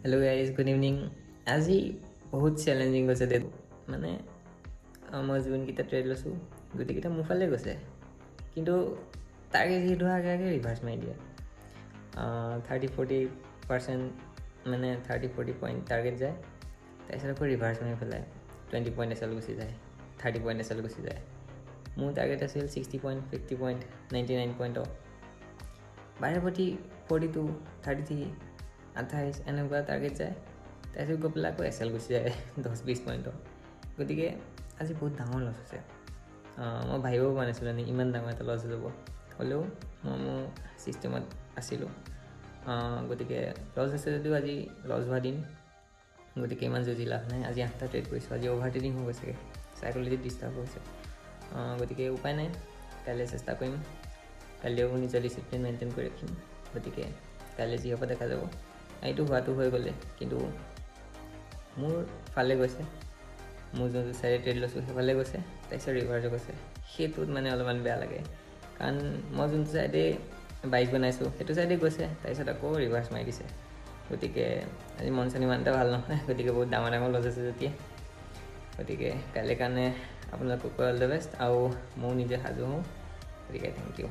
Hello' guys, good evening. আজি বহুত challenging গৈছে ডে। মানে মই যোনকেইটা ট্ৰেড লৈছোঁ গোটেইকেইটা মোৰ ফালে গৈছে, কিন্তু টাৰ্গেট হিট হোৱাৰ আগে আগে ৰিভাৰ্চ মাৰি দিয়ে। 30-40% মানে 30-40 পইণ্ট টাৰ্গেট যায়, তাৰপিছত আকৌ ৰিভাৰ্চ মাৰি পেলাই 20 পইণ্ট এছ এল গুচি যায়, 30 পইণ্ট এছ এল গুচি যায়। মোৰ টাৰ্গেট আছিল 60 পইণ্ট, 50 পইণ্ট, 99 পইণ্টৰ। বাৰে প্ৰতি 42, 33, 28 এনেকুৱা টাৰ্গেট যায়, তাৰপিছত গৈ পেলাই আকৌ এছ এল গুচি যায় 10-20 পইণ্টৰ। গতিকে আজি বহুত ডাঙৰ লছ হৈছে। মই ভাবিব পৰা নাছিলোঁ ইমান ডাঙৰ এটা লছ হৈ যাব, হ'লেও মই মোৰ ছিষ্টেমত আছিলোঁ। গতিকে লছ হৈছে যদিও আজি লছ হোৱা দিন, গতিকে ইমান যুঁজি লাভ নাই। আজি 8টা ট্ৰেড কৰিছোঁ, আজি অভাৰ ট্ৰেডিং হৈ গৈছেগৈ, চাইক'লজিত ডিষ্টাৰ্ব হৈছে। গতিকে উপায় নাই, কাইলৈ চেষ্টা কৰিম। কাইলৈও নিজৰ ডিচিপ্লিন মেইনটেইন কৰি ৰাখিম। গতিকে কাইলৈ যি হ'ব দেখা যাব। এইটো হোৱাটো হৈ গ'লে, কিন্তু মোৰ ফালে গৈছে, মোৰ যোনটো চাইডে ট্ৰেড লৈছোঁ সেইফালে গৈছে, তাৰপিছত ৰিভাৰ্চো গৈছে। সেইটোত মানে অলপমান বেয়া লাগে, কাৰণ মই যোনটো চাইডে বাইক বনাইছোঁ সেইটো চাইডে গৈছে, তাৰপিছত আকৌ ৰিভাৰ্চ মাৰি দিছে। গতিকে আজি মন চন ইমান এটা ভাল নহয়। গতিকে বহুত ডাঙৰ ডাঙৰ লছ আছে যেতিয়া, গতিকে কাইলৈ কাৰণে আপোনালোকক অল দ্য বেষ্ট, আৰু ময়ো নিজে সাজু হওঁ। গতিকে থেংক ইউ।